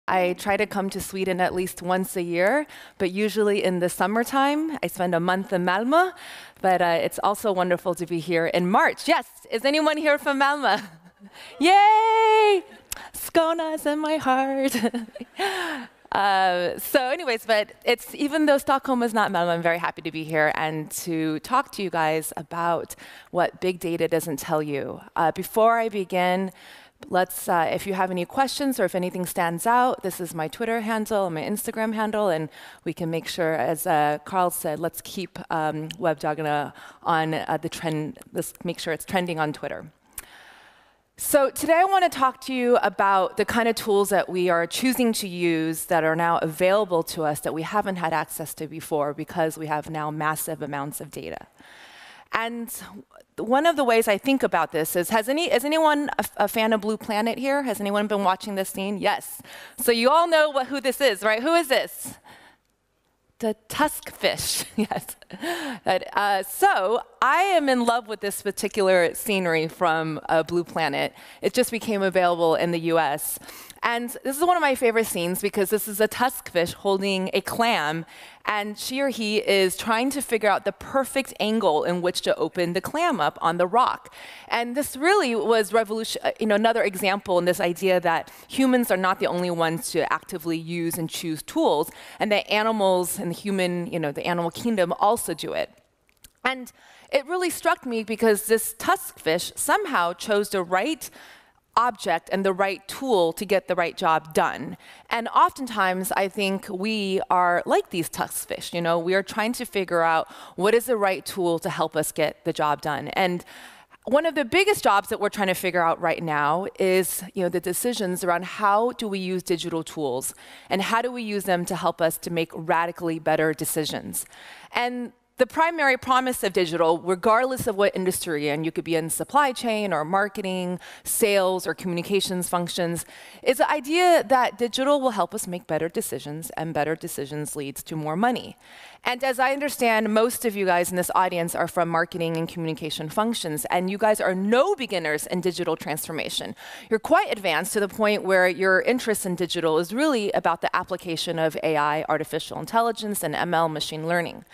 I try to come to Sweden at least once a year, but usually in the summertime. I spend a month in Malmö, but it's also wonderful to be here in March. Yes, is anyone here from Malmö? Yay! Skåne is in my heart. So anyways, but even though Stockholm is not Malmö, I'm very happy to be here and to talk to you guys about what big data doesn't tell you. Before I begin, if you have any questions or if anything stands out, this is my Twitter handle and my Instagram handle, and we can make sure, as Carl said, let's keep Webbdagarna on the trend. Let's make sure it's trending on Twitter. So today I want to talk to you about the kind of tools that we are choosing to use that are now available to us that we haven't had access to before because we have now massive amounts of data. And one of the ways I think about this is, is anyone a fan of Blue Planet here? Has anyone been watching this scene? Yes. So you all know who this is, right? Who is this? The Tusk fish, yes. So I am in love with this particular scenery from Blue Planet. It just became available in the US. And this is one of my favorite scenes because this is a tusk fish holding a clam, and she or he is trying to figure out the perfect angle in which to open the clam up on the rock. And this really was another example in this idea that humans are not the only ones to actively use and choose tools, and that animals in the animal kingdom also do it. And it really struck me because this tusk fish somehow chose the right object and the right tool to get the right job done. And oftentimes, I think we are like these tusk fish. We are trying to figure out what is the right tool to help us get the job done. And one of the biggest jobs that we're trying to figure out right now is the decisions around how do we use digital tools and how do we use them to help us to make radically better decisions. And the primary promise of digital, regardless of what industry you're in, you could be in supply chain or marketing, sales or communications functions, is the idea that digital will help us make better decisions, and better decisions leads to more money. And as I understand, most of you guys in this audience are from marketing and communication functions, and you guys are no beginners in digital transformation. You're quite advanced to the point where your interest in digital is really about the application of AI, artificial intelligence, and ML, machine learning.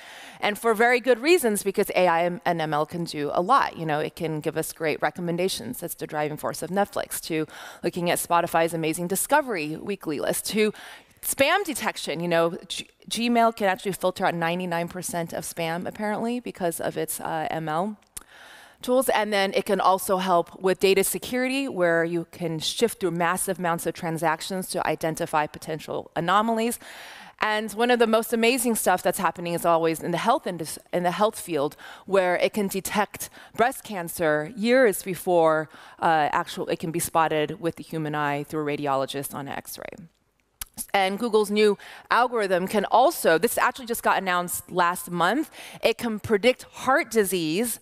And for very good reasons, because AI and ML can do a lot. It can give us great recommendations. That's the driving force of Netflix, to looking at Spotify's amazing Discovery weekly list, to spam detection. Gmail can actually filter out 99% of spam, apparently, because of its ML tools. And then it can also help with data security, where you can shift through massive amounts of transactions to identify potential anomalies. And one of the most amazing stuff that's happening is always in the health field, where it can detect breast cancer years before it can be spotted with the human eye through a radiologist on an X-ray. And Google's new algorithm can also, this actually just got announced last month, it can predict heart disease.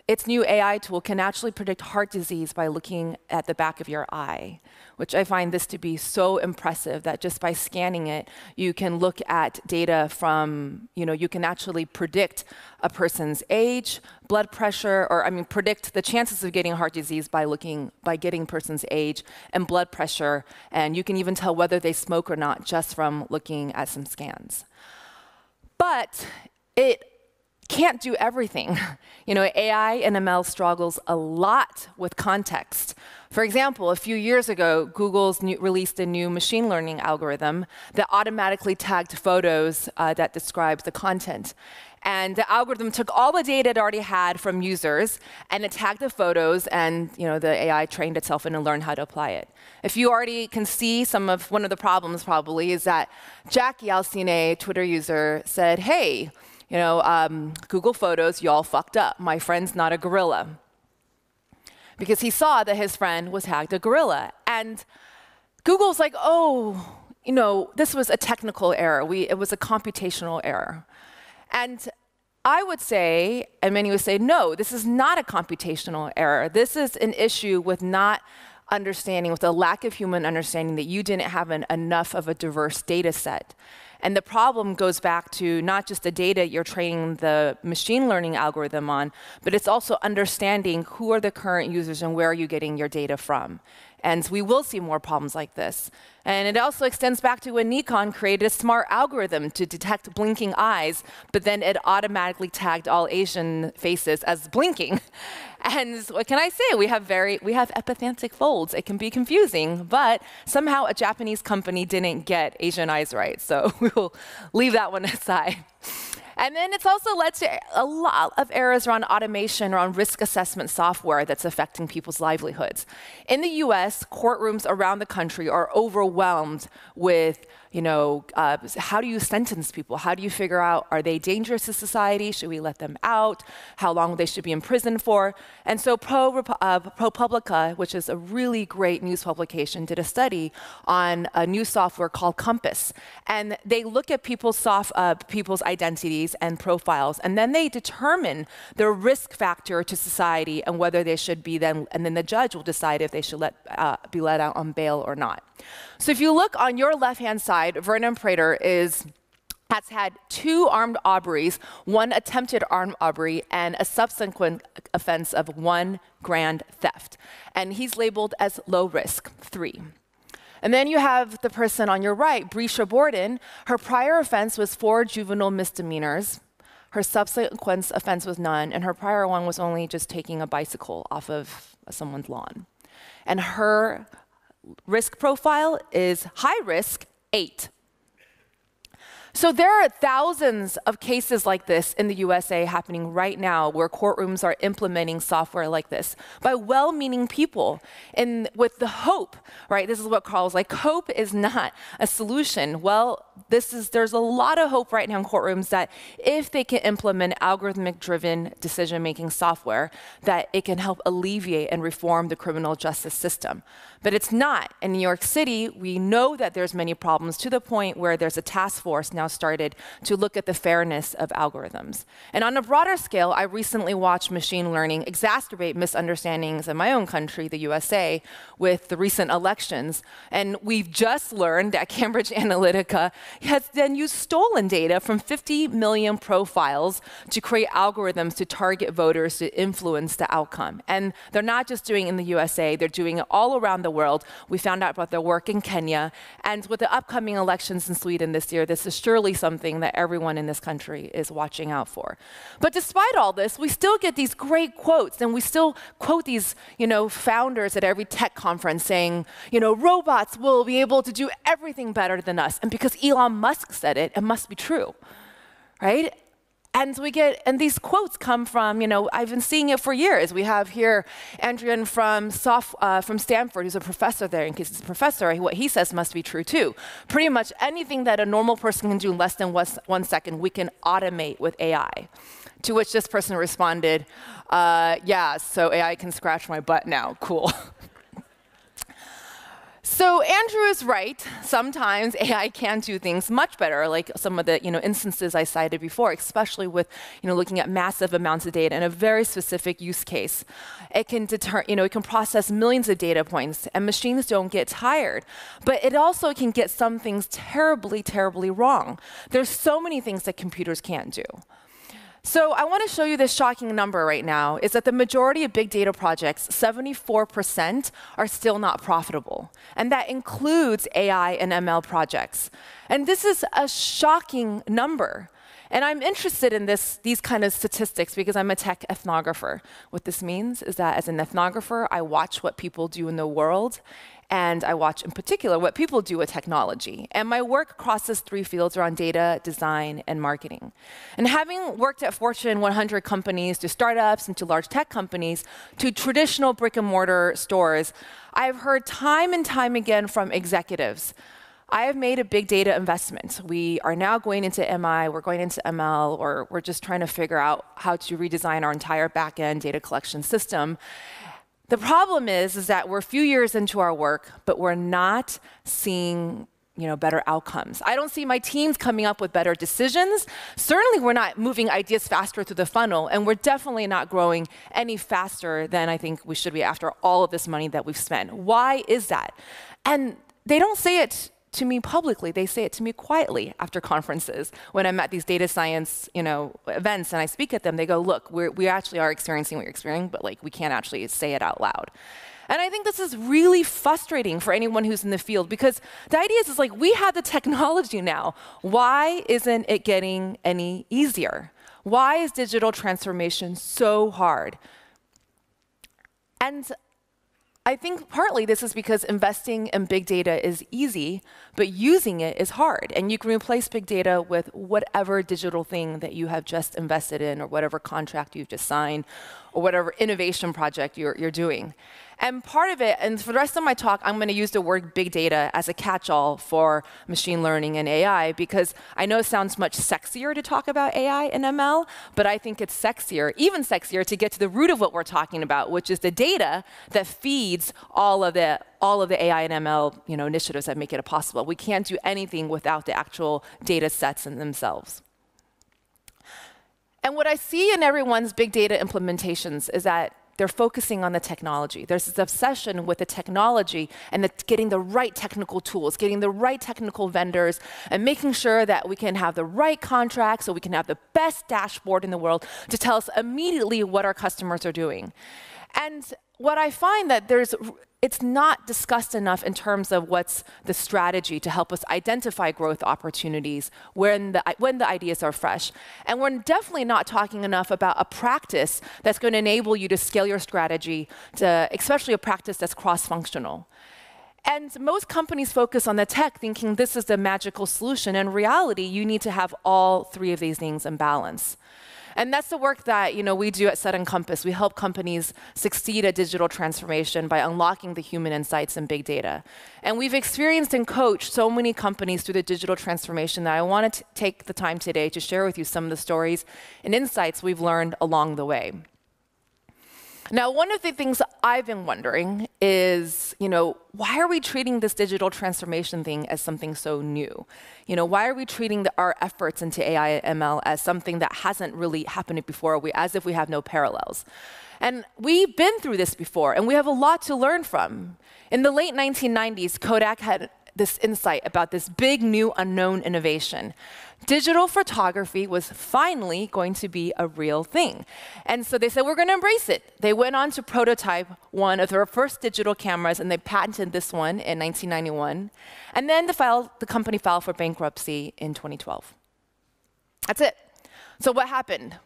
Its new AI tool can actually predict heart disease by looking at the back of your eye, which I find this to be so impressive that just by scanning it, you can look at data from, you can actually predict a person's age, blood pressure, predict the chances of getting heart disease by getting a person's age and blood pressure. And you can even tell whether they smoke or not just from looking at some scans. But it can't do everything. AI and ML struggles a lot with context. For example, a few years ago, Google's released a new machine learning algorithm that automatically tagged photos that describes the content. And the algorithm took all the data it already had from users, and it tagged the photos, and the AI trained itself and learned how to apply it. If you already can see one of the problems probably is that Jackie Alcine, Twitter user, said, hey, Google Photos, y'all fucked up. My friend's not a gorilla. Because he saw that his friend was tagged a gorilla. And Google's like, oh, this was a technical error. It was a computational error. And I would say, and many would say, no, this is not a computational error. This is an issue with not understanding, with a lack of human understanding, that you didn't have enough of a diverse data set. And the problem goes back to not just the data you're training the machine learning algorithm on, but it's also understanding who are the current users and where are you getting your data from. And we will see more problems like this. And it also extends back to when Nikon created a smart algorithm to detect blinking eyes, but then it automatically tagged all Asian faces as blinking. And what can I say? We have epiphantic folds. It can be confusing, but somehow a Japanese company didn't get Asian eyes right. So we will leave that one aside. And then it's also led to a lot of errors around automation, around risk assessment software that's affecting people's livelihoods. In the US, courtrooms around the country are overwhelmed with, how do you sentence people? How do you figure out, are they dangerous to society? Should we let them out? How long they should be in prison for? And so ProPublica, which is a really great news publication, did a study on a new software called Compass. And they look at people's identities and profiles, and then they determine their risk factor to society and whether they should be and then the judge will decide if they should be let out on bail or not. So if you look on your left-hand side, Vernon Prater has had 2 armed robberies, 1 attempted armed robbery, and a subsequent offense of 1 grand theft. And he's labeled as low risk, 3. And then you have the person on your right, Brescia Borden. Her prior offense was 4 juvenile misdemeanors. Her subsequent offense was none, and her prior one was only just taking a bicycle off of someone's lawn. And her risk profile is high risk, 8. So there are thousands of cases like this in the USA happening right now where courtrooms are implementing software like this by well-meaning people and with the hope, right? This is what Carl's like, hope is not a solution. Well, there's a lot of hope right now in courtrooms that if they can implement algorithmic-driven decision-making software, that it can help alleviate and reform the criminal justice system. But it's not. In New York City, we know that there's many problems to the point where there's a task force now started to look at the fairness of algorithms. And on a broader scale, I recently watched machine learning exacerbate misunderstandings in my own country, the USA, with the recent elections. And we've just learned that Cambridge Analytica has then used stolen data from 50 million profiles to create algorithms to target voters to influence the outcome. And they're not just doing it in the USA, they're doing it all around the world. We found out about their work in Kenya. And with the upcoming elections in Sweden this year, this is surely something that everyone in this country is watching out for. But despite all this, we still get these great quotes, and we still quote these, founders at every tech conference saying, robots will be able to do everything better than us. And because Elon Musk said it, it must be true, right? And these quotes come from, I've been seeing it for years. We have here Andrian from Stanford, who's a professor there. In case he's a professor, what he says must be true too. Pretty much anything that a normal person can do in less than 1 second, we can automate with AI. To which this person responded, yeah, so AI can scratch my butt now, cool. So Andrew is right. Sometimes AI can do things much better, like some of the instances I cited before, especially with looking at massive amounts of data in a very specific use case. It can it can process millions of data points, and machines don't get tired. But it also can get some things terribly, terribly wrong. There's so many things that computers can't do. So I want to show you this shocking number right now, is that the majority of big data projects, 74%, are still not profitable. And that includes AI and ML projects. And this is a shocking number. And I'm interested in these kind of statistics because I'm a tech ethnographer. What this means is that as an ethnographer, I watch what people do in the world, and I watch in particular what people do with technology. And my work crosses 3 fields around data, design, and marketing. And having worked at Fortune 100 companies, to startups, and to large tech companies, to traditional brick and mortar stores, I've heard time and time again from executives, I have made a big data investment. We are now going into MI, we're going into ML, or we're just trying to figure out how to redesign our entire back-end data collection system. The problem is that we're a few years into our work, but we're not seeing better outcomes. I don't see my teams coming up with better decisions. Certainly, we're not moving ideas faster through the funnel, and we're definitely not growing any faster than I think we should be after all of this money that we've spent. Why is that? And they don't say it to me publicly, they say it to me quietly after conferences. When I'm at these data science, events and I speak at them, they go, look, we actually are experiencing what you're experiencing, but we can't actually say it out loud. And I think this is really frustrating for anyone who's in the field, because the idea is like, we have the technology now. Why isn't it getting any easier? Why is digital transformation so hard? And I think partly this is because investing in big data is easy, but using it is hard. And you can replace big data with whatever digital thing that you have just invested in, or whatever contract you've just signed, or whatever innovation project you're doing. And part of it, and for the rest of my talk, I'm going to use the word big data as a catch-all for machine learning and AI, because I know it sounds much sexier to talk about AI and ML, but I think it's sexier, even sexier, to get to the root of what we're talking about, which is the data that feeds all of the AI and ML initiatives that make it possible. We can't do anything without the actual data sets in themselves. And what I see in everyone's big data implementations is that they're focusing on the technology. There's this obsession with the technology and getting the right technical tools, getting the right technical vendors, and making sure that we can have the right contracts so we can have the best dashboard in the world to tell us immediately what our customers are doing. And what I find that it's not discussed enough in terms of what's the strategy to help us identify growth opportunities when the ideas are fresh. And we're definitely not talking enough about a practice that's going to enable you to scale your strategy, especially a practice that's cross-functional. And most companies focus on the tech, thinking this is the magical solution. In reality, you need to have all three of these things in balance. And that's the work that we do at Set and Compass. We help companies succeed at digital transformation by unlocking the human insights in big data. And we've experienced and coached so many companies through the digital transformation that I want to take the time today to share with you some of the stories and insights we've learned along the way. Now, one of the things I've been wondering is, why are we treating this digital transformation thing as something so new? Why are we treating our efforts into AI and ML as something that hasn't really happened before, as if we have no parallels? And we've been through this before, and we have a lot to learn from. In the late 1990s, Kodak had this insight about this big new unknown innovation. Digital photography was finally going to be a real thing. And so they said, we're going to embrace it. They went on to prototype one of their first digital cameras, and they patented this one in 1991. And then the company filed for bankruptcy in 2012. That's it. So what happened?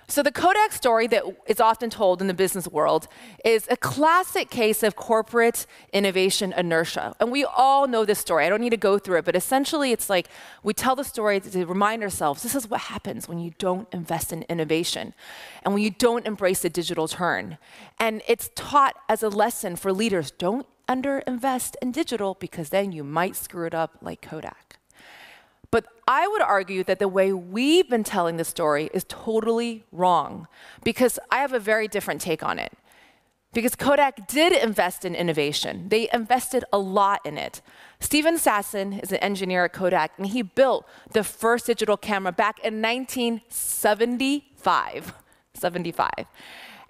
So the Kodak story that is often told in the business world is a classic case of corporate innovation inertia. And we all know this story. I don't need to go through it, but essentially it's like we tell the story to remind ourselves, this is what happens when you don't invest in innovation and when you don't embrace the digital turn. And it's taught as a lesson for leaders, don't underinvest in digital because then you might screw it up like Kodak. But I would argue that the way we've been telling the story is totally wrong, because I have a very different take on it. Because Kodak did invest in innovation. They invested a lot in it. Steven Sasson is an engineer at Kodak, and he built the first digital camera back in 1975.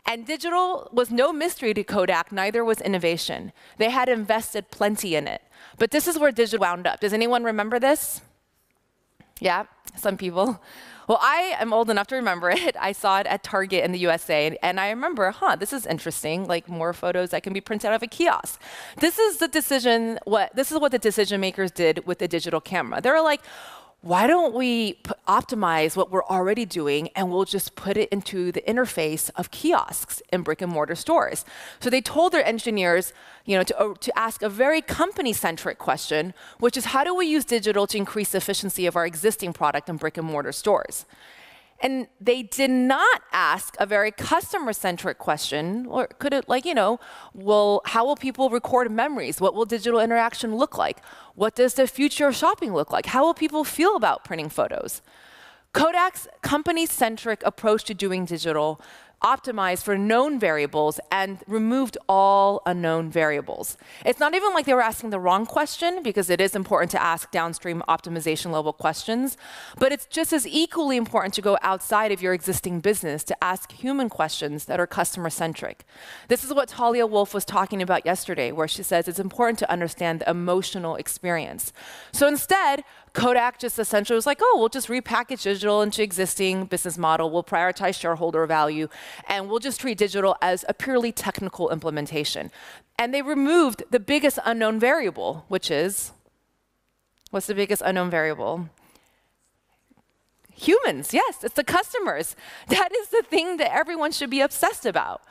And digital was no mystery to Kodak, neither was innovation. They had invested plenty in it. But this is where digital wound up. Does anyone remember this? Yeah, some people. Well, I am old enough to remember it. I saw it at Target in the USA, and I remember, this is interesting, like more photos that can be printed out of a kiosk. This is what the decision makers did with the digital camera. They were like, why don't we optimize what we're already doing, and we'll just put it into the interface of kiosks in brick and mortar stores? So they told their engineers, to ask a very company-centric question, which is, how do we use digital to increase the efficiency of our existing product in brick and mortar stores? And they did not ask a very customer-centric question, or could it how will people record memories? What will digital interaction look like? What does the future of shopping look like? How will people feel about printing photos? Kodak's company-centric approach to doing digital optimized for known variables and removed all unknown variables. It's not even like they were asking the wrong question, because it is important to ask downstream optimization level questions, but it's just as equally important to go outside of your existing business to ask human questions that are customer-centric. This is what Talia Wolf was talking about yesterday, where she says it's important to understand the emotional experience. So instead, Kodak just essentially was like, oh, we'll just repackage digital into existing business model. We'll prioritize shareholder value, and we'll just treat digital as a purely technical implementation. And they removed the biggest unknown variable, which is, what's the biggest unknown variable? Humans, yes, it's the customers. That is the thing that everyone should be obsessed about.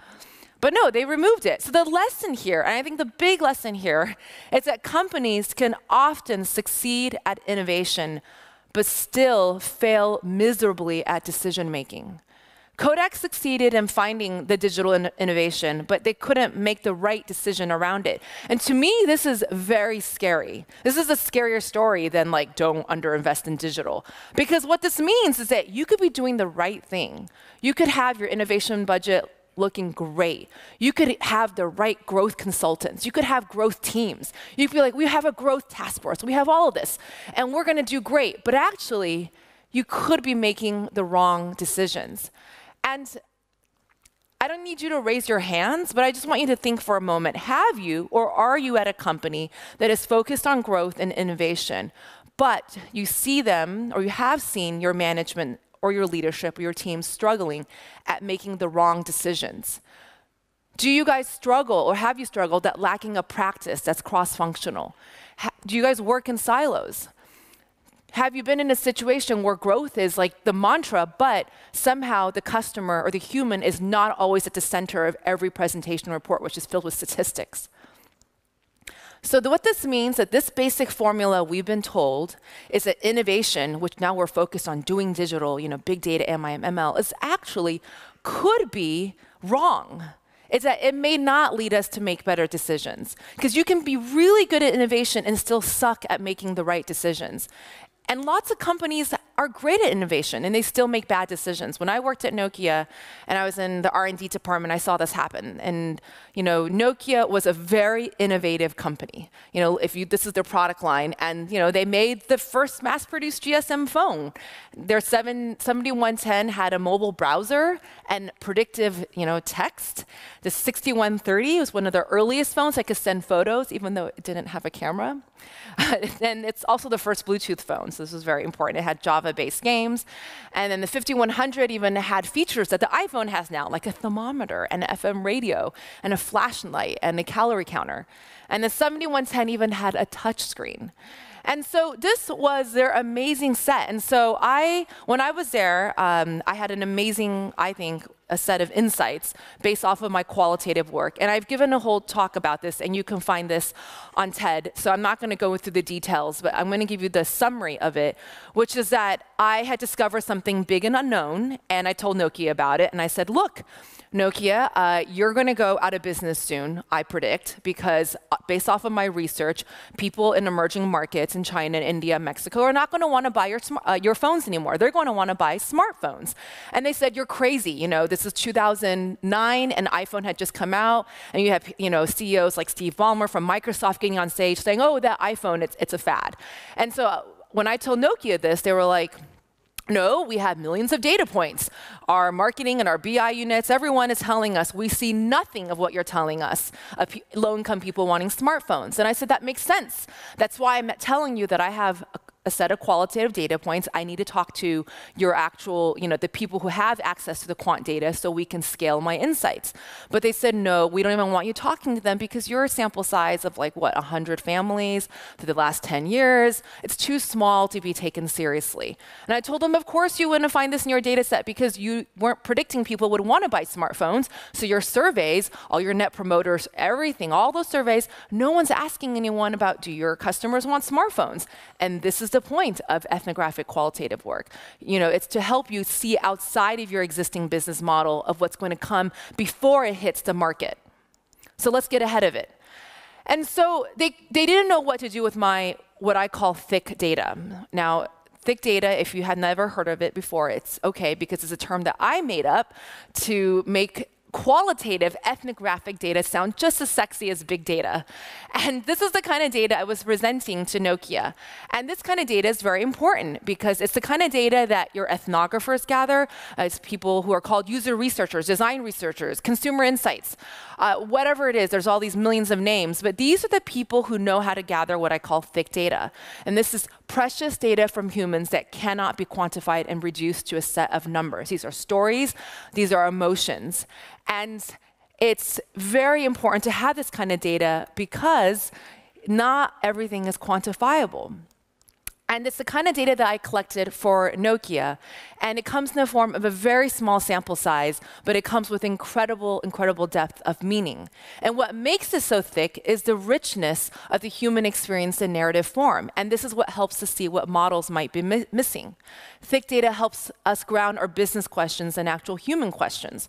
But no, they removed it. So the lesson here, and I think the big lesson here, is that companies can often succeed at innovation, but still fail miserably at decision making. Kodak succeeded in finding the digital innovation, but they couldn't make the right decision around it. And to me, this is very scary. This is a scarier story than like, don't underinvest in digital. Because what this means is that you could be doing the right thing. You could have your innovation budget looking great. You could have the right growth consultants. You could have growth teams. You could be like, we have a growth task force. We have all of this, and we're going to do great. But actually, you could be making the wrong decisions. And I don't need you to raise your hands, but I just want you to think for a moment. Have you, or are you at a company that is focused on growth and innovation, but you see them, or you have seen your management or your leadership or your team struggling at making the wrong decisions? Do you guys struggle, or have you struggled at lacking a practice that's cross-functional? Do you guys work in silos? Have you been in a situation where growth is like the mantra, but somehow the customer or the human is not always at the center of every presentation report, which is filled with statistics? So what this means, that this basic formula we've been told is that innovation, which now we're focused on doing digital, big data, ML, is actually could be wrong. It's that it may not lead us to make better decisions. Because you can be really good at innovation and still suck at making the right decisions. And lots of companies are great at innovation, and they still make bad decisions. When I worked at Nokia, and I was in the R&D department, I saw this happen. And Nokia was a very innovative company. This is their product line, and they made the first mass-produced GSM phone. Their 7110 had a mobile browser and predictive, text. The 6130 was one of the earliest phones that could send photos, even though it didn't have a camera. And it's also the first Bluetooth phone, so this was very important. It had Java-based games. And then the 5100 even had features that the iPhone has now, like a thermometer and an FM radio and a flashlight and a calorie counter. And the 7110 even had a touch screen. And so this was their amazing set. And so when I was there, I had an amazing, I think, a set of insights based off of my qualitative work. And I've given a whole talk about this, and you can find this on TED. So I'm not going to go through the details, but I'm going to give you the summary of it, which is that I had discovered something big and unknown, and I told Nokia about it. And I said, look, Nokia, you're going to go out of business soon, I predict, because based off of my research, people in emerging markets in China, India, Mexico are not going to want to buy your phones anymore. They're going to want to buy smartphones. And they said, you're crazy. This is 2009, and iPhone had just come out, and you have CEOs like Steve Ballmer from Microsoft getting on stage saying, oh, that iPhone, it's a fad. And so when I told Nokia this, they were like, no, we have millions of data points. Our marketing and our BI units, everyone is telling us we see nothing of what you're telling us, low-income people wanting smartphones. And I said, that makes sense. That's why I'm telling you that I have a set of qualitative data points. I need to talk to your actual, the people who have access to the quant data so we can scale my insights. But they said, no, we don't even want you talking to them because you're a sample size of 100 families for the last 10 years. It's too small to be taken seriously. And I told them, of course you wouldn't find this in your data set because you weren't predicting people would want to buy smartphones. So your surveys, all your net promoters, everything, all those surveys, no one's asking anyone about, do your customers want smartphones? And this is the point of ethnographic qualitative work. It's to help you see outside of your existing business model of what's going to come before it hits the market. So let's get ahead of it. And so they didn't know what to do with what I call thick data. Now, thick data, if you had never heard of it before, it's okay because it's a term that I made up to make qualitative ethnographic data sound just as sexy as big data. And this is the kind of data I was presenting to Nokia. And this kind of data is very important because it's the kind of data that your ethnographers gather. It's people who are called user researchers, design researchers, consumer insights, whatever it is. There's all these millions of names. But these are the people who know how to gather what I call thick data. And this is precious data from humans that cannot be quantified and reduced to a set of numbers. These are stories. These are emotions. And it's very important to have this kind of data because not everything is quantifiable. And it's the kind of data that I collected for Nokia. And it comes in the form of a very small sample size, but it comes with incredible, incredible depth of meaning. And what makes this so thick is the richness of the human experience in narrative form. And this is what helps us see what models might be missing. Thick data helps us ground our business questions in actual human questions.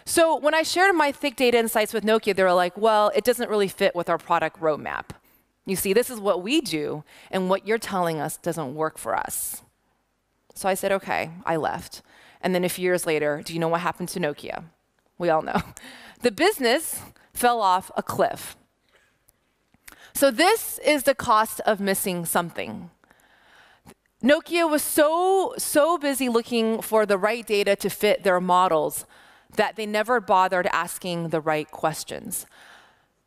So when I shared my thick data insights with Nokia, they were like, well, it doesn't really fit with our product roadmap. You see, this is what we do, and what you're telling us doesn't work for us. So I said, OK, I left. And then a few years later, do you know what happened to Nokia? We all know. The business fell off a cliff. So this is the cost of missing something. Nokia was so busy looking for the right data to fit their models that they never bothered asking the right questions.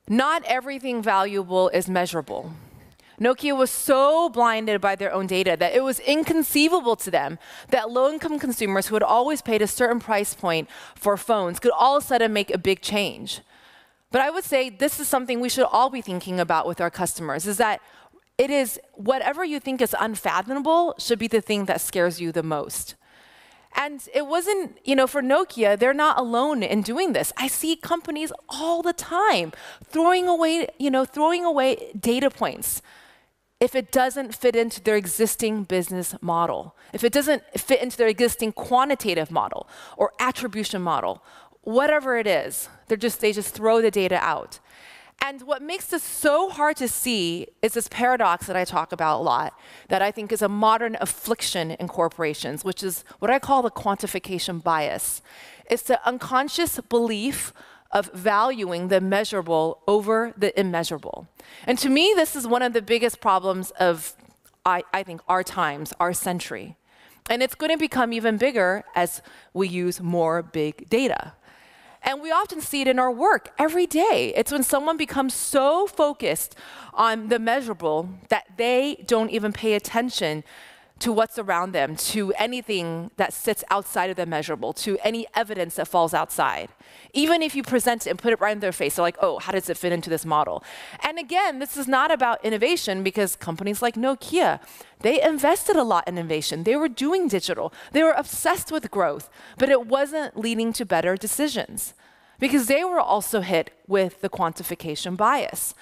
Not everything valuable is measurable. Nokia was so blinded by their own data that it was inconceivable to them that low-income consumers who had always paid a certain price point for phones could all of a sudden make a big change. But I would say this is something we should all be thinking about with our customers, is that it is whatever you think is unfathomable should be the thing that scares you the most. And it wasn't, for Nokia, they're not alone in doing this. I see companies all the time throwing away data points if it doesn't fit into their existing business model, if it doesn't fit into their existing quantitative model or attribution model, whatever it is, they just throw the data out. And what makes this so hard to see is this paradox that I talk about a lot, that I think is a modern affliction in corporations, which is what I call the quantification bias. It's the unconscious belief of valuing the measurable over the immeasurable. And to me, this is one of the biggest problems of, I think, our times, our century. And it's going to become even bigger as we use more big data. And we often see it in our work every day. It's when someone becomes so focused on the measurable that they don't even pay attention to what's around them, to anything that sits outside of the measurable, to any evidence that falls outside. Even if you present it and put it right in their face, they're like, oh, how does it fit into this model? And again, this is not about innovation because companies like Nokia, they invested a lot in innovation. They were doing digital. They were obsessed with growth, but it wasn't leading to better decisions because they were also hit with the quantification bias.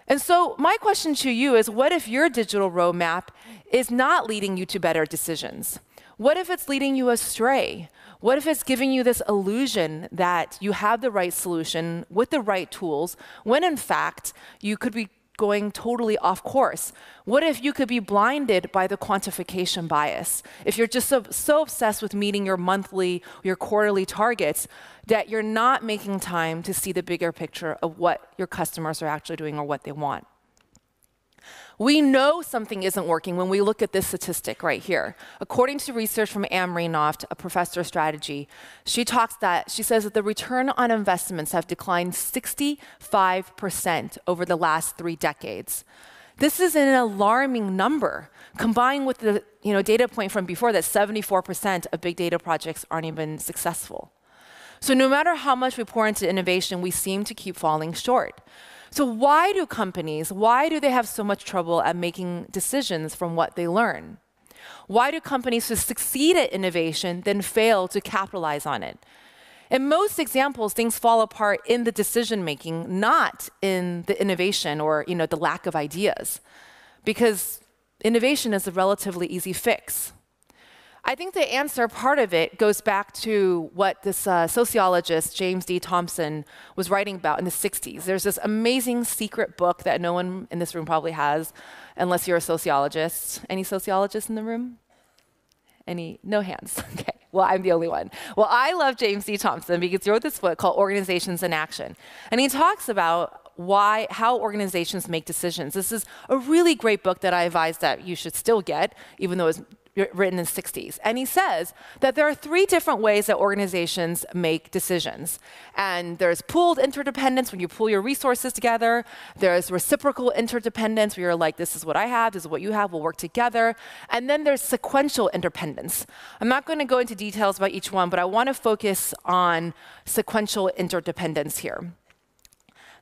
And so my question to you is, what if your digital roadmap is not leading you to better decisions? What if it's leading you astray? What if it's giving you this illusion that you have the right solution with the right tools, when in fact you could be going totally off course? What if you could be blinded by the quantification bias? If you're just so obsessed with meeting your monthly, your quarterly targets that you're not making time to see the bigger picture of what your customers are actually doing or what they want. We know something isn't working when we look at this statistic right here. According to research from Anne Raynoft, a professor of strategy, she says that the return on investments have declined 65% over the last 3 decades. This is an alarming number, combined with the data point from before that 74% of big data projects aren't even successful. So no matter how much we pour into innovation, we seem to keep falling short. So why do they have so much trouble at making decisions from what they learn? Why do companies who succeed at innovation then fail to capitalize on it? In most examples, things fall apart in the decision-making, not in the innovation or the lack of ideas, because innovation is a relatively easy fix. I think the answer, part of it, goes back to what this sociologist, James D. Thompson, was writing about in the 60s. There's this amazing secret book that no one in this room probably has, unless you're a sociologist. Any sociologists in the room? No hands. Okay. Well, I'm the only one. Well, I love James D. Thompson because he wrote this book called Organizations in Action. And he talks about how organizations make decisions. This is a really great book that I advise that you should still get, even though it's written in the 60s. And he says that there are 3 different ways that organizations make decisions. And there's pooled interdependence, when you pool your resources together. There's reciprocal interdependence, where you're like, this is what I have, this is what you have, we'll work together. And then there's sequential interdependence. I'm not going to go into details about each one, but I want to focus on sequential interdependence here.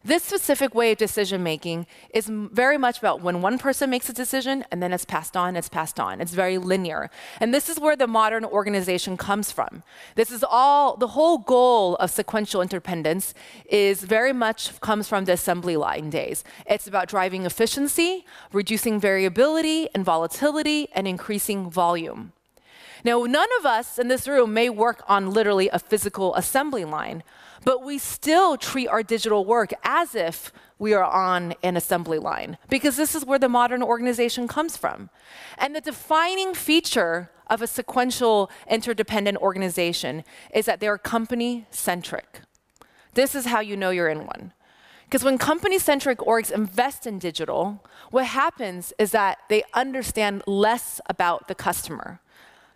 This specific way of decision-making is very much about when one person makes a decision and then it's passed on, it's passed on. It's very linear. And this is where the modern organization comes from. This is the whole goal of sequential interdependence is very much comes from the assembly line days. It's about driving efficiency, reducing variability and volatility, and increasing volume. Now, none of us in this room may work on literally a physical assembly line, but we still treat our digital work as if we are on an assembly line, because this is where the modern organization comes from. And the defining feature of a sequential interdependent organization is that they're company-centric. This is how you know you're in one. Because when company-centric orgs invest in digital, what happens is that they understand less about the customer.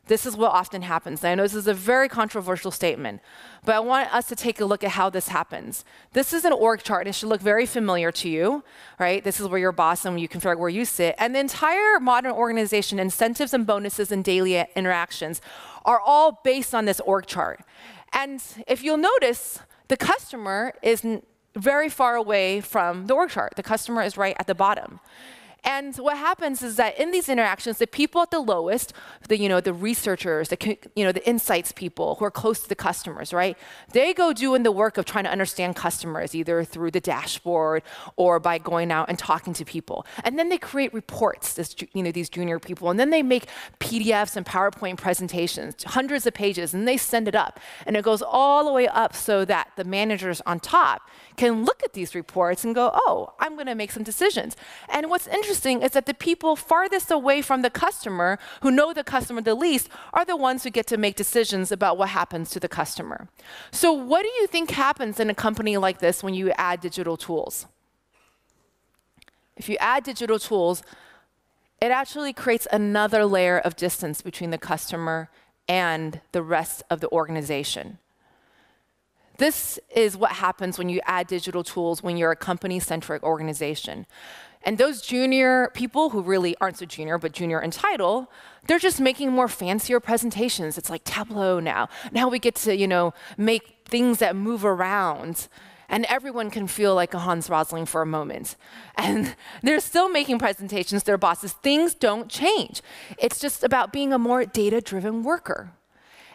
This is what often happens. I know this is a very controversial statement, but I want us to take a look at how this happens. This is an org chart, and it should look very familiar to you, right? This is where your boss and you can figure out where you sit. And the entire modern organization, incentives and bonuses and daily interactions are all based on this org chart. And if you'll notice, the customer is very far away from the org chart. The customer is right at the bottom. And what happens is that in these interactions, the people at the lowest, the researchers, the insights people who are close to the customers, right? They go doing the work of trying to understand customers, either through the dashboard or by going out and talking to people. And then they create reports, these junior people, and then they make PDFs and PowerPoint presentations, hundreds of pages, and they send it up. And it goes all the way up so that the managers on top can look at these reports and go, oh, I'm going to make some decisions. And what's interesting is that the people farthest away from the customer, who know the customer the least, are the ones who get to make decisions about what happens to the customer. So what do you think happens in a company like this when you add digital tools? If you add digital tools, it actually creates another layer of distance between the customer and the rest of the organization. This is what happens when you add digital tools when you're a company-centric organization. And those junior people who really aren't so junior, but junior in title, they're just making more fancier presentations. It's like Tableau now. Now we get to, make things that move around. And everyone can feel like a Hans Rosling for a moment. And they're still making presentations to their bosses. Things don't change. It's just about being a more data-driven worker.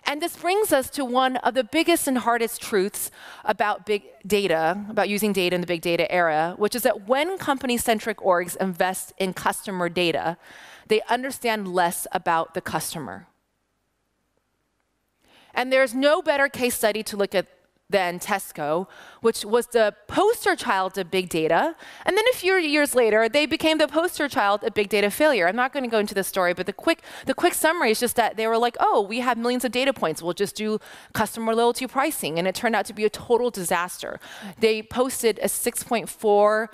And this brings us to one of the biggest and hardest truths about big data, about using data in the big data era, which is that when company-centric orgs invest in customer data, they understand less about the customer. And there's no better case study to look at than Tesco, which was the poster child of big data. And then a few years later, they became the poster child of big data failure. I'm not going to go into the story, but the quick summary is just that they were like, oh, we have millions of data points. We'll just do customer loyalty pricing. And it turned out to be a total disaster. They posted a 6.4,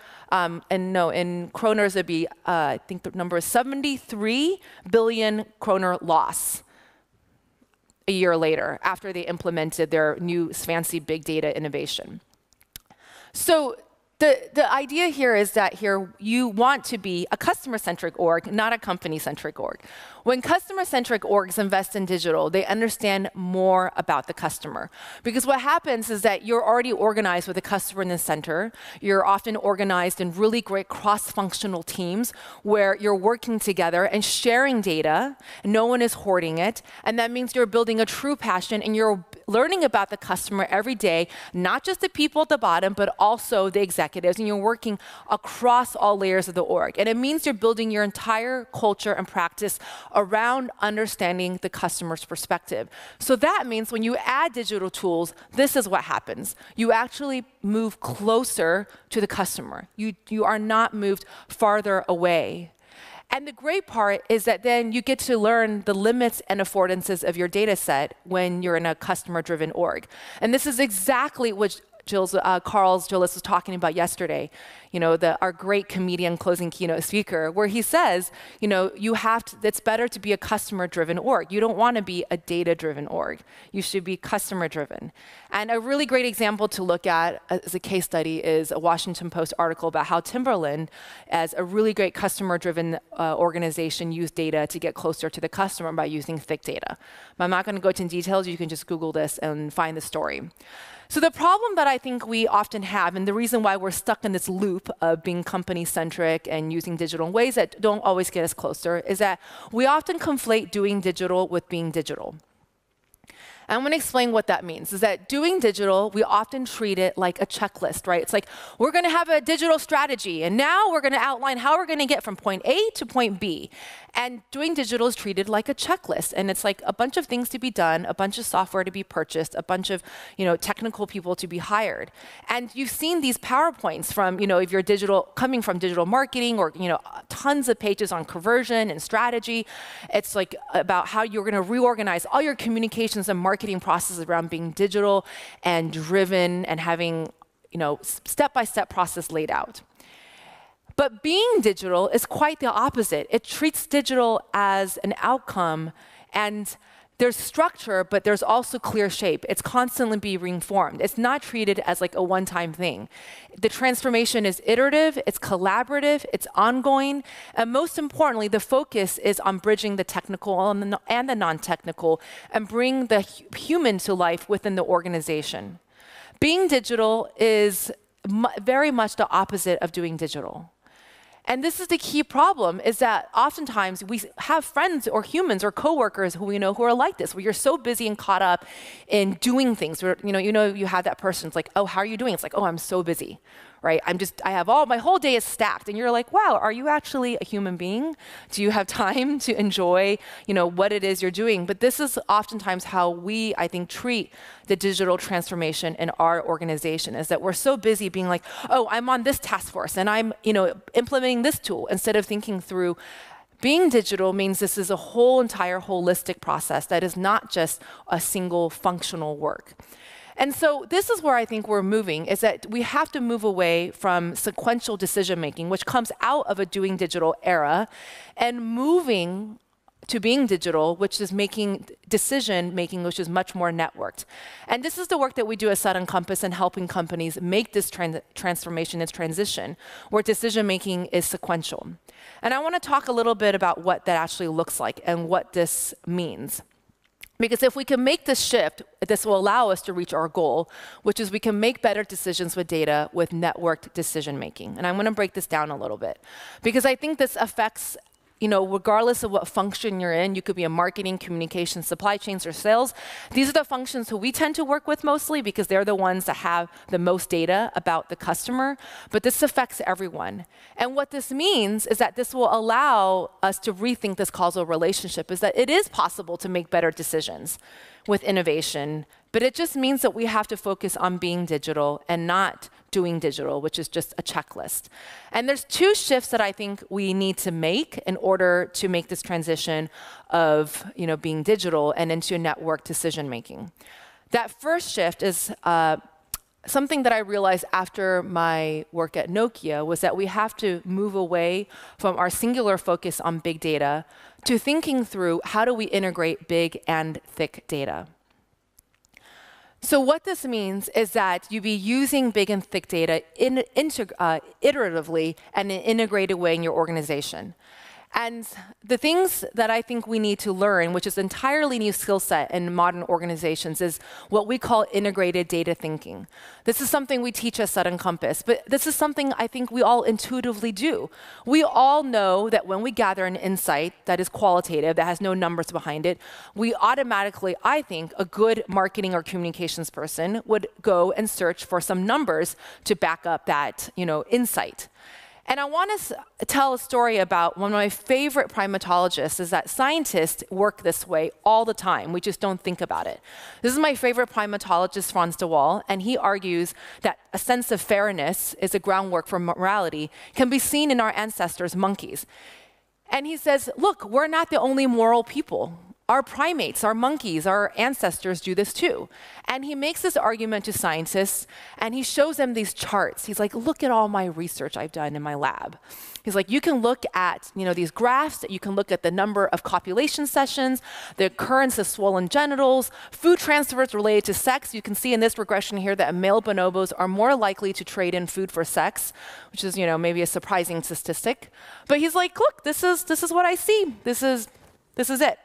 in kroners, it'd be, I think the number is 73 billion kroner loss a year later, after they implemented their new fancy big data innovation. So the idea here is that you want to be a customer-centric org, not a company-centric org. When customer-centric orgs invest in digital, they understand more about the customer. Because what happens is that you're already organized with the customer in the center. You're often organized in really great cross-functional teams where you're working together and sharing data. No one is hoarding it. And that means you're building a true passion and you're learning about the customer every day, not just the people at the bottom, but also the executives. And you're working across all layers of the org. And it means you're building your entire culture and practice around understanding the customer's perspective. So that means when you add digital tools, this is what happens. You actually move closer to the customer. You are not moved farther away. And the great part is that then you get to learn the limits and affordances of your data set when you're in a customer-driven org. And this is exactly what Carl's Gillis was talking about yesterday, our great comedian closing keynote speaker, where he says, it's better to be a customer-driven org. You don't want to be a data-driven org. You should be customer-driven. And a really great example to look at as a case study is a Washington Post article about how Timberland, as a really great customer-driven organization, used data to get closer to the customer by using thick data. But I'm not going to go into details. You can just Google this and find the story. So the problem that I think we often have, and the reason why we're stuck in this loop of being company-centric and using digital in ways that don't always get us closer, is that we often conflate doing digital with being digital. And I'm going to explain what that means, is that doing digital, we often treat it like a checklist, right? It's like, we're going to have a digital strategy, and now we're going to outline how we're going to get from point A to point B. And doing digital is treated like a checklist, and it's like a bunch of things to be done, a bunch of software to be purchased, a bunch of technical people to be hired. And you've seen these PowerPoints from, if you're coming from digital marketing, or tons of pages on conversion and strategy. It's like about how you're going to reorganize all your communications and marketing processes around being digital and driven and having step-by-step process laid out. But being digital is quite the opposite. It treats digital as an outcome, and there's structure, but there's also clear shape. It's constantly being formed. It's not treated as like a one-time thing. The transformation is iterative, it's collaborative, it's ongoing, and most importantly, the focus is on bridging the technical and the non-technical and bring the human to life within the organization. Being digital is very much the opposite of doing digital. And this is the key problem, is that oftentimes we have friends or humans or coworkers who we know who are like this, where you're so busy and caught up in doing things. Where, you have that person, it's like, oh, how are you doing? It's like, oh, I'm so busy, right? I have my whole day is stacked. And you're like, wow, are you actually a human being? Do you have time to enjoy, what it is you're doing? But this is oftentimes how we, I think, treat the digital transformation in our organization, is that we're so busy being like, oh, I'm on this task force and I'm, implementing this tool, instead of thinking through being digital means this is a whole entire holistic process that is not just a single functional work. And so this is where I think we're moving, is that we have to move away from sequential decision making, which comes out of a doing digital era, and moving to being digital, which is decision making, which is much more networked. And this is the work that we do at Sudden Compass in helping companies make this transformation, this transition, where decision making is sequential. And I want to talk a little bit about what that actually looks like and what this means. Because if we can make this shift, this will allow us to reach our goal, which is we can make better decisions with data with networked decision making. And I'm going to break this down a little bit, because I think this affects, regardless of what function you're in. You could be in marketing, communications, supply chains, or sales. These are the functions who we tend to work with mostly, because they're the ones that have the most data about the customer. But this affects everyone. And what this means is that this will allow us to rethink this causal relationship, is that it is possible to make better decisions with innovation, but it just means that we have to focus on being digital and not doing digital, which is just a checklist. And there's two shifts that I think we need to make in order to make this transition of being digital and into network decision making. That first shift is something that I realized after my work at Nokia, was that we have to move away from our singular focus on big data to thinking through how do we integrate big and thick data. So what this means is that you be using big and thick data iteratively and in an integrated way in your organization. And the things that I think we need to learn, which is an entirely new skill set in modern organizations, is what we call integrated data thinking. This is something we teach at Sudden Compass, but this is something I think we all intuitively do. We all know that when we gather an insight that is qualitative, that has no numbers behind it, we automatically, I think, a good marketing or communications person would go and search for some numbers to back up that, insight. And I want to tell a story about one of my favorite primatologists. Is that scientists work this way all the time. We just don't think about it. This is my favorite primatologist, Frans de Waal, and he argues that a sense of fairness is a groundwork for morality, can be seen in our ancestors, monkeys. And he says, look, we're not the only moral people. Our primates, our monkeys, our ancestors do this too. And he makes this argument to scientists, and he shows them these charts. He's like, look at all my research I've done in my lab. He's like, you can look at these graphs, you can look at the number of copulation sessions, the occurrence of swollen genitals, food transfers related to sex. You can see in this regression here that male bonobos are more likely to trade in food for sex, which is maybe a surprising statistic. But he's like, look, this is what I see. This is it.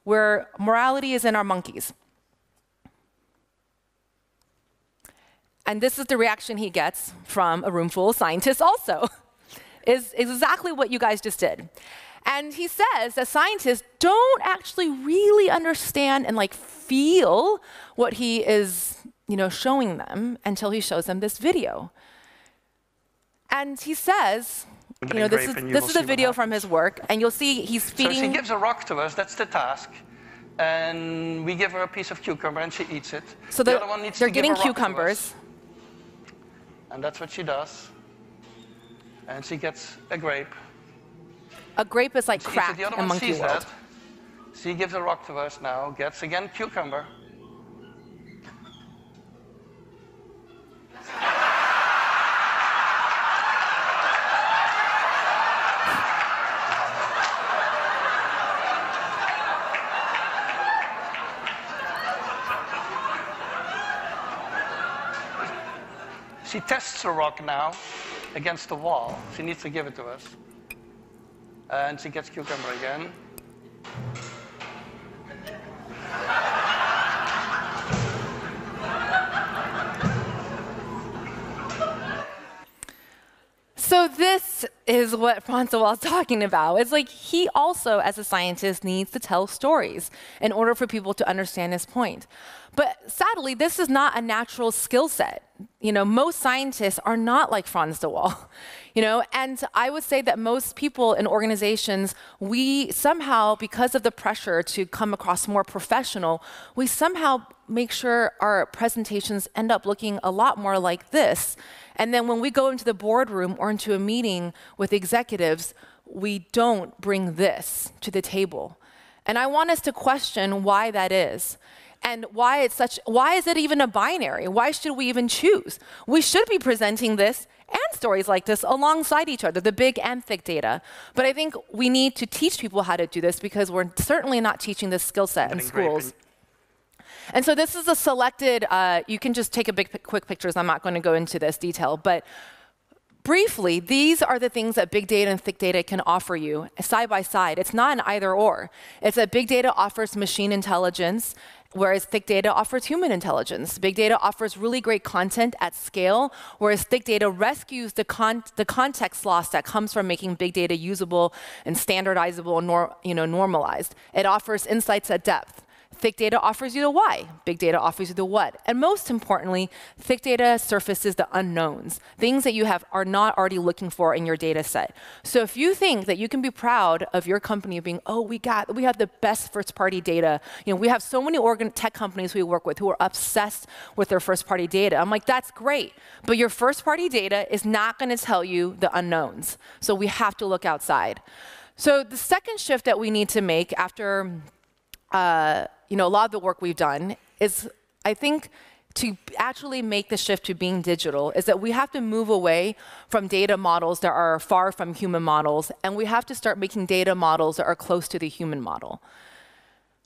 Where morality is in our monkeys. And this is the reaction he gets from a room full of scientists also, is exactly what you guys just did. And he says that scientists don't actually really understand and feel what he is showing them until he shows them this video. And he says, this is a video from his work, and you'll see he's feeding. So she gives a rock to us, that's the task. And we give her a piece of cucumber and she eats it. So the other one needs they're to give getting a rock cucumbers. To us. And that's what she does. And she gets a grape. A grape is like crack in monkey world. That. She gives a rock to us now, gets again cucumber. She tests the rock now against the wall. She needs to give it to us. And she gets cucumber again. So this is what Francois is talking about. It's like he also, as a scientist, needs to tell stories in order for people to understand his point. But sadly, this is not a natural skill set. Most scientists are not like Franz de Waal. And I would say that most people in organizations, we somehow, because of the pressure to come across more professional, we somehow make sure our presentations end up looking a lot more like this. And then when we go into the boardroom or into a meeting with executives, we don't bring this to the table. And I want us to question why that is. And why is it even a binary? Why should we even choose? We should be presenting this and stories like this alongside each other, the big and thick data. But I think we need to teach people how to do this because we're certainly not teaching this skill set in schools. And so this is a selected, you can just take quick pictures. I'm not going to go into this detail, but briefly, these are the things that big data and thick data can offer you side by side. It's not an either or. It's that big data offers machine intelligence, whereas thick data offers human intelligence. Big data offers really great content at scale, whereas thick data rescues the context loss that comes from making big data usable and standardizable and normalized. It offers insights at depth. Thick data offers you the why. Big data offers you the what. And most importantly, thick data surfaces the unknowns, things that you are not already looking for in your data set. So if you think that you can be proud of your company being, oh, we have the best first-party data. We have so many tech companies we work with who are obsessed with their first-party data. I'm like, that's great. But your first-party data is not going to tell you the unknowns. So we have to look outside. So the second shift that we need to make after a lot of the work we've done is, I think, to actually make the shift to being digital is that we have to move away from data models that are far from human models, and we have to start making data models that are close to the human model.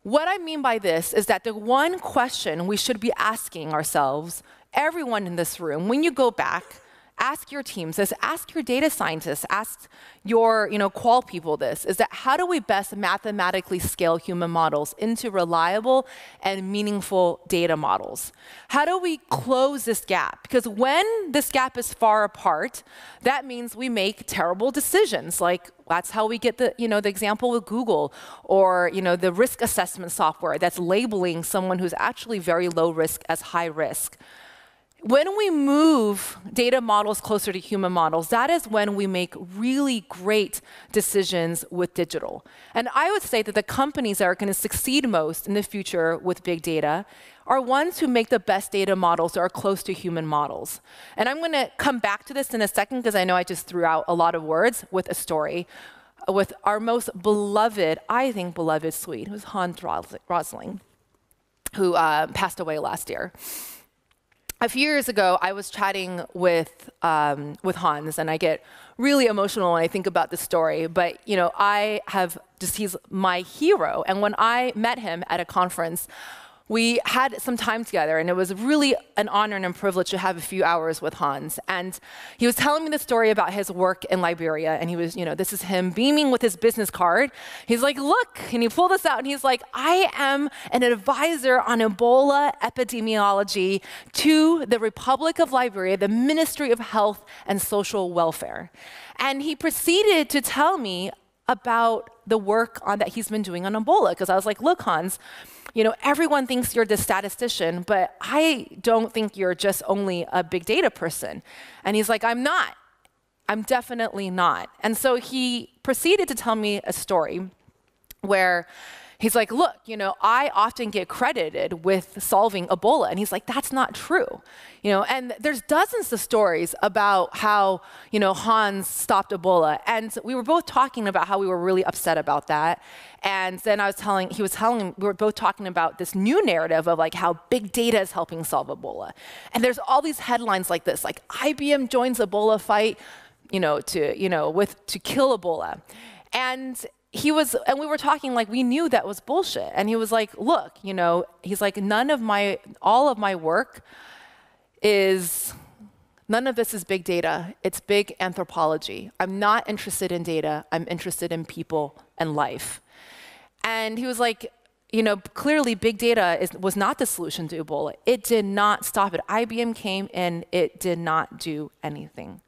What I mean by this is that the one question we should be asking ourselves, everyone in this room, when you go back, ask your teams this, ask your data scientists, ask your qual people this, is that how do we best mathematically scale human models into reliable and meaningful data models? How do we close this gap? Because when this gap is far apart, that means we make terrible decisions. Like that's how we get the example with Google or the risk assessment software that's labeling someone who's actually very low risk as high risk. When we move data models closer to human models, that is when we make really great decisions with digital. And I would say that the companies that are going to succeed most in the future with big data are ones who make the best data models that are close to human models. And I'm going to come back to this in a second because I know I just threw out a lot of words with a story. with our most beloved, I think beloved Swede, who's Hans Rosling, who passed away last year. A few years ago, I was chatting with Hans, and I get really emotional when I think about this story. But he's my hero. And when I met him at a conference, we had some time together, and it was really an honor and a privilege to have a few hours with Hans. And he was telling me the story about his work in Liberia, and he was, this is him beaming with his business card. He's like, look, and he pulled this out, and he's like, I am an advisor on Ebola epidemiology to the Republic of Liberia, the Ministry of Health and Social Welfare. And he proceeded to tell me about the work that he's been doing on Ebola, because I was like, look, Hans, everyone thinks you're the statistician, but I don't think you're just only a big data person. And he's like, I'm not. I'm definitely not. And so he proceeded to tell me a story where he's like, look, I often get credited with solving Ebola. And he's like, that's not true. And there's dozens of stories about how, Hans stopped Ebola. And we were both talking about how we were really upset about that. And then we were both talking about this new narrative of like how big data is helping solve Ebola. And there's all these headlines like this, like IBM joins Ebola fight, to kill Ebola. And we were talking like we knew that was bullshit. And he was like, look, he's like, all of my work none of this is big data. It's big anthropology. I'm not interested in data. I'm interested in people and life. And he was like, clearly big data was not the solution to Ebola. It did not stop it. IBM came in, it did not do anything.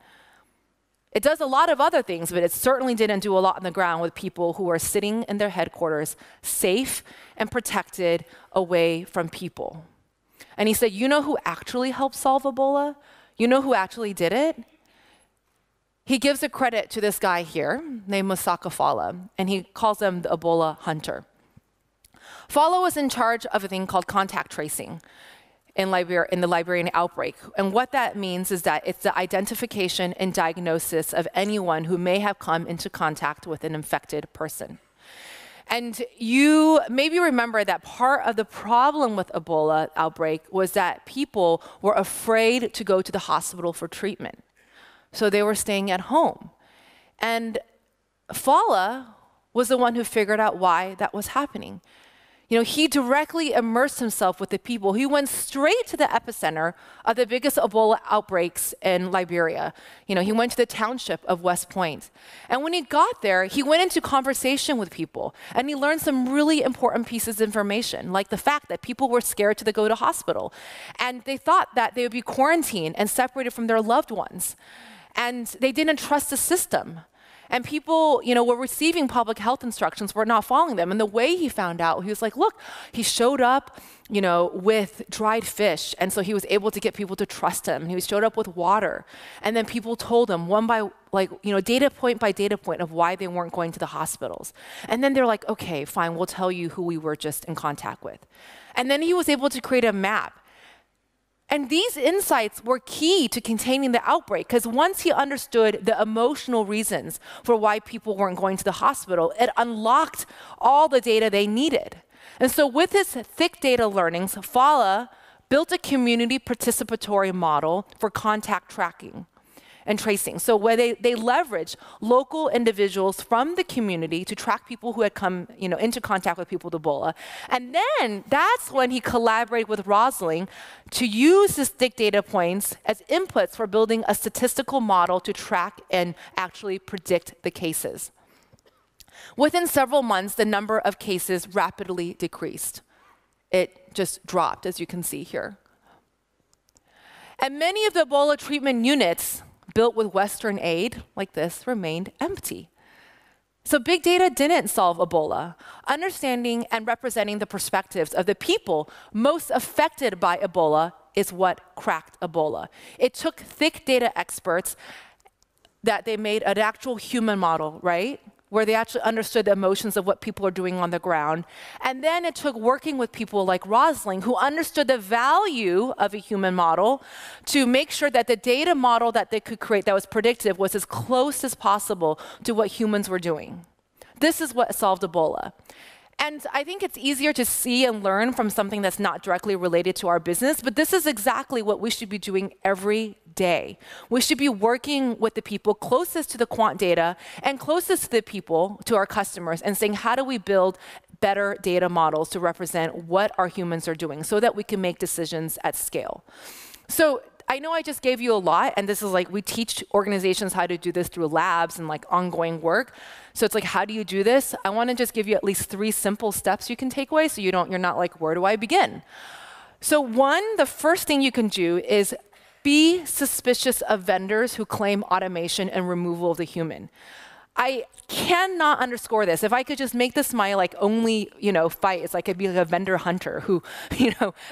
It does a lot of other things, but it certainly didn't do a lot on the ground with people who are sitting in their headquarters, safe and protected away from people. And he said, you know who actually helped solve Ebola? You know who actually did it? He gives the credit to this guy here named Musaka Fala, and he calls him the Ebola hunter. Fala was in charge of a thing called contact tracing in the Liberian outbreak. And what that means is that it's the identification and diagnosis of anyone who may have come into contact with an infected person. And you maybe remember that part of the problem with Ebola outbreak was that people were afraid to go to the hospital for treatment. So they were staying at home. And Fala was the one who figured out why that was happening. He directly immersed himself with the people. He went straight to the epicenter of the biggest Ebola outbreaks in Liberia. He went to the township of West Point. And when he got there, he went into conversation with people. And he learned some really important pieces of information, like the fact that people were scared to go to hospital. And they thought that they would be quarantined and separated from their loved ones. And they didn't trust the system. And people, were receiving public health instructions, were not following them. And the way he found out, he was like, look, he showed up, with dried fish. And so he was able to get people to trust him. He showed up with water. And then people told him data point by data point of why they weren't going to the hospitals. And then they're like, okay, fine, we'll tell you who we were just in contact with. And then he was able to create a map. And these insights were key to containing the outbreak, because once he understood the emotional reasons for why people weren't going to the hospital, it unlocked all the data they needed. And so with his thick data learnings, Fala built a community participatory model for contact tracking and tracing. So where they leveraged local individuals from the community to track people who had come into contact with people with Ebola. And then that's when he collaborated with Rosling to use his thick data points as inputs for building a statistical model to track and actually predict the cases. Within several months, the number of cases rapidly decreased. It just dropped, as you can see here. And many of the Ebola treatment units built with Western aid, like this, remained empty. So big data didn't solve Ebola. Understanding and representing the perspectives of the people most affected by Ebola is what cracked Ebola. It took thick data experts that they made an actual human model, right? Where they actually understood the emotions of what people are doing on the ground. And then it took working with people like Rosling, who understood the value of a human model, to make sure that the data model that they could create that was predictive was as close as possible to what humans were doing. This is what solved Ebola. And I think it's easier to see and learn from something that's not directly related to our business, but this is exactly what we should be doing every day. We should be working with the people closest to the quant data and closest to the people, to our customers, and saying, how do we build better data models to represent what our humans are doing so that we can make decisions at scale? So I know I just gave you a lot, and this is like, we teach organizations how to do this through labs and like ongoing work. So it's like, how do you do this? I want to just give you at least 3 simple steps you can take away so you're not like, where do I begin? So one, the first thing you can do is be suspicious of vendors who claim automation and removal of the human. I cannot underscore this. If I could just make this my like only, fight, it's like I'd be like a vendor hunter who,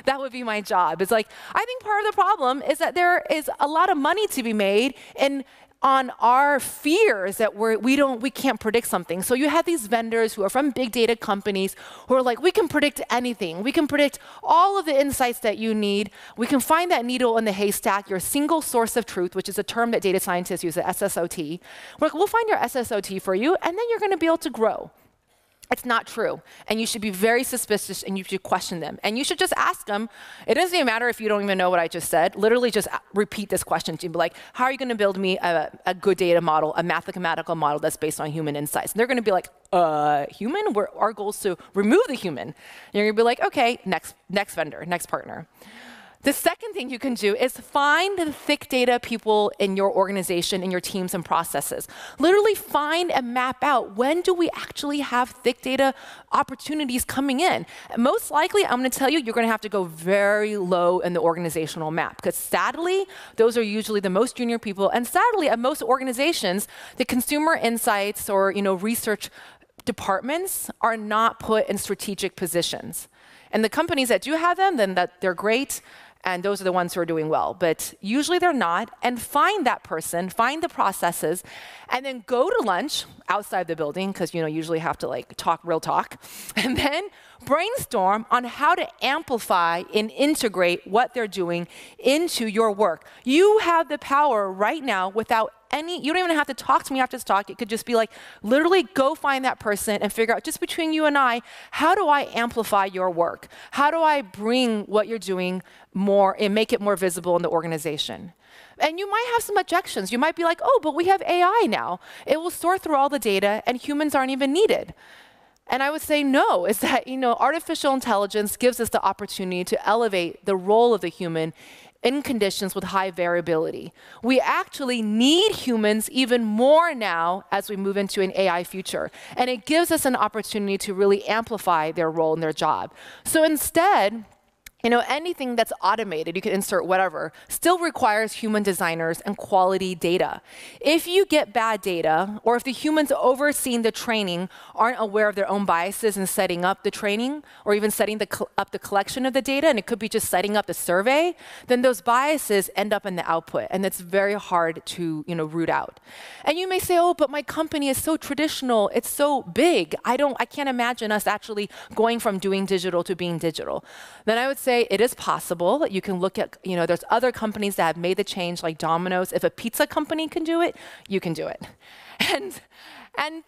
that would be my job. It's like, I think part of the problem is that there is a lot of money to be made on our fears that we can't predict something. So you have these vendors who are from big data companies who are like, we can predict anything. We can predict all of the insights that you need. We can find that needle in the haystack, your single source of truth, which is a term that data scientists use, the SSOT. We're like, we'll find your SSOT for you, and then you're going to be able to grow. It's not true. And you should be very suspicious, and you should question them. And you should just ask them. It doesn't even matter if you don't even know what I just said. Literally just repeat this question to be like, how are you going to build me a good data model, a mathematical model that's based on human insights? And they're going to be like, human? Our goal is to remove the human. And you're going to be like, OK, next vendor, next partner. The second thing you can do is find the thick data people in your organization, in your teams and processes. Literally find and map out, when do we actually have thick data opportunities coming in? And most likely, I'm going to tell you, you're going to have to go very low in the organizational map, because sadly, those are usually the most junior people. And sadly, at most organizations, the consumer insights or research departments are not put in strategic positions. And the companies that do have them, then they're great. And those are the ones who are doing well. But usually they're not. And find that person, find the processes, and then go to lunch outside the building, because you usually have to like talk real talk, and then brainstorm on how to amplify and integrate what they're doing into your work. You have the power right now without you don't even have to talk to me after this talk. It could just be like, literally go find that person and figure out, just between you and I, how do I amplify your work? How do I bring what you're doing more and make it more visible in the organization? And you might have some objections. You might be like, oh, but we have AI now. It will sort through all the data and humans aren't even needed. And I would say no, is that artificial intelligence gives us the opportunity to elevate the role of the human in conditions with high variability. We actually need humans even more now as we move into an AI future. And it gives us an opportunity to really amplify their role in their job. So instead, anything that's automated, you can insert whatever, still requires human designers and quality data. If you get bad data, or if the humans overseeing the training aren't aware of their own biases in setting up the training, or even setting up the collection of the data, and it could be just setting up the survey, then those biases end up in the output, and it's very hard to root out. And you may say, oh, but my company is so traditional, it's so big, I can't imagine us actually going from doing digital to being digital. Then I would say, it is possible. You can look at, there's other companies that have made the change, like Domino's. If a pizza company can do it, you can do it. And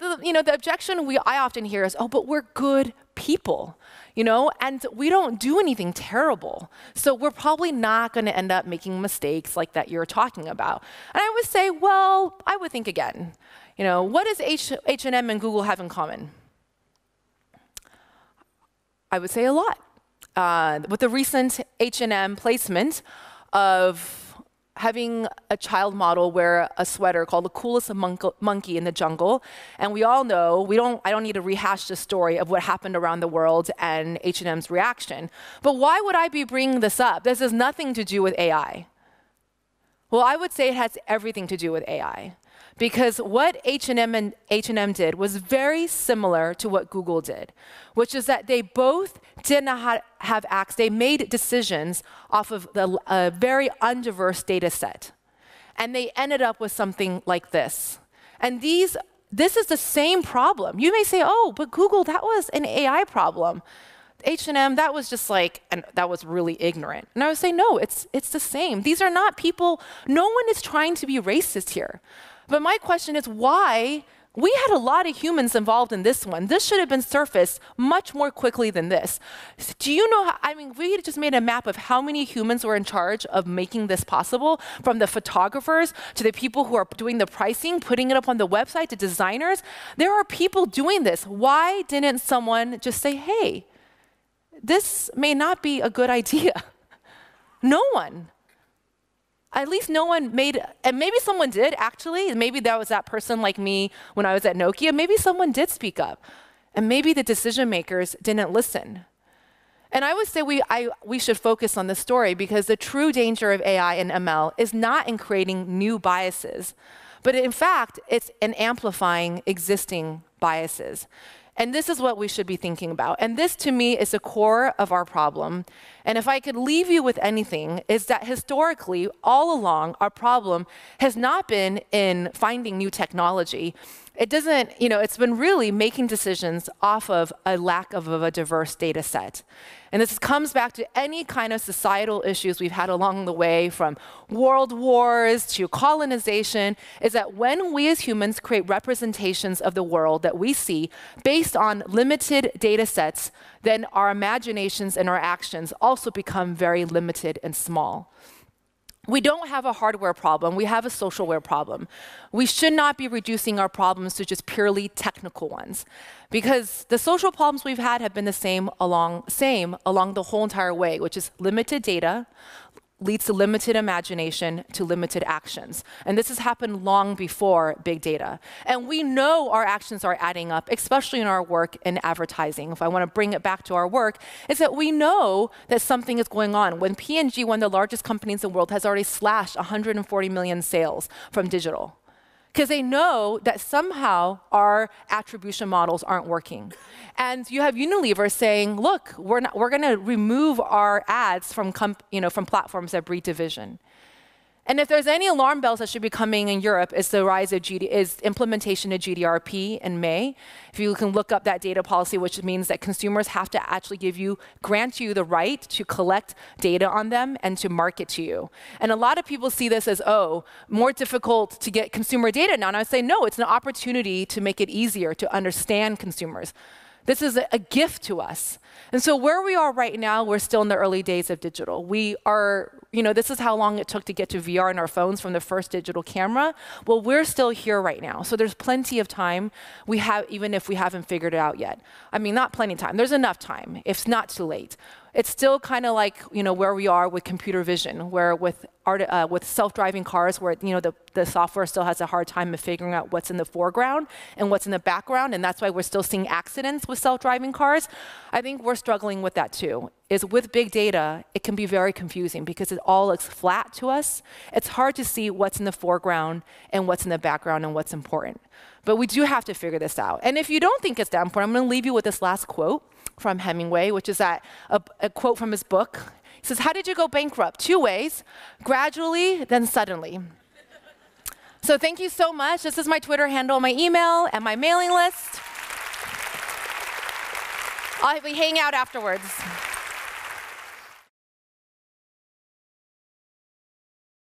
the objection I often hear is, oh, but we're good people, and we don't do anything terrible. So we're probably not going to end up making mistakes like that you're talking about. And I would say, well, I would think again. What does H&M and Google have in common? I would say a lot. With the recent H&M placement of having a child model wear a sweater called the coolest monkey in the jungle. And we all know, I don't need to rehash the story of what happened around the world and H&M's reaction. But why would I be bringing this up? This has nothing to do with AI. Well, I would say it has everything to do with AI. Because what H&M did was very similar to what Google did, which is that they both did not have access. They made decisions off of a very undiverse data set. And they ended up with something like this. And this is the same problem. You may say, oh, but Google, that was an AI problem. H&M, that was just and that was really ignorant. And I would say, no, it's the same. These are not people, no one is trying to be racist here. But my question is, why We had a lot of humans involved in this one. This should have been surfaced much more quickly than this. Do you know how, I mean, we just made a map of how many humans were in charge of making this possible, from the photographers to the people who are doing the pricing, putting it up on the website, to designers. There are people doing this. Why didn't someone just say, hey, this may not be a good idea? No one. At least no one made, and maybe someone did actually, maybe that was that person like me when I was at Nokia, maybe someone did speak up, and maybe the decision makers didn't listen. And I would say we should focus on this story, because the true danger of AI and ML is not in creating new biases, but in fact, it's in amplifying existing biases. And this is what we should be thinking about. And this, to me, is the core of our problem. And if I could leave you with anything, is that historically, all along, our problem has not been in finding new technology. It doesn't, it's been really making decisions off of a lack of a diverse data set. And this comes back to any kind of societal issues we've had along the way, from world wars to colonization, is that when we as humans create representations of the world that we see based on limited data sets, then our imaginations and our actions also become very limited and small. We don't have a hardware problem, we have a socialware problem. We should not be reducing our problems to just purely technical ones, because the social problems we've had have been the same along the whole entire way, which is limited data leads to limited imagination to limited actions. And this has happened long before big data. And we know our actions are adding up, especially in our work in advertising. If I want to bring it back to our work, is that we know that something is going on. When P&G, one of the largest companies in the world, has already slashed 140 million sales from digital, because they know that somehow our attribution models aren't working. And you have Unilever saying, look, we're going to remove our ads from platforms that breed division. And if there's any alarm bells that should be coming in Europe, is the rise of implementation of GDPR in May. If you can look up that data policy, which means that consumers have to actually grant you the right to collect data on them and to market to you. And a lot of people see this as, oh, more difficult to get consumer data now. And I would say, no, it's an opportunity to make it easier to understand consumers. This is a gift to us. And so where we are right now, we're still in the early days of digital. We are, this is how long it took to get to VR in our phones from the first digital camera. Well, we're still here right now. So there's plenty of time even if we haven't figured it out yet. I mean, not plenty of time. There's enough time. It's not too late. It's still kind of like, where we are with computer vision, where with self-driving cars, where, the software still has a hard time of figuring out what's in the foreground and what's in the background, and that's why we're still seeing accidents with self-driving cars. I think we're struggling with that too. Is with big data, it can be very confusing because it all looks flat to us. It's hard to see what's in the foreground and what's in the background and what's important. But we do have to figure this out. And if you don't think it's that important, I'm going to leave you with this last quote from Hemingway, which is a quote from his book. He says, how did you go bankrupt? 2 ways: gradually, then suddenly. So thank you so much. This is my Twitter handle, my email, and my mailing list. I'll be hanging out afterwards.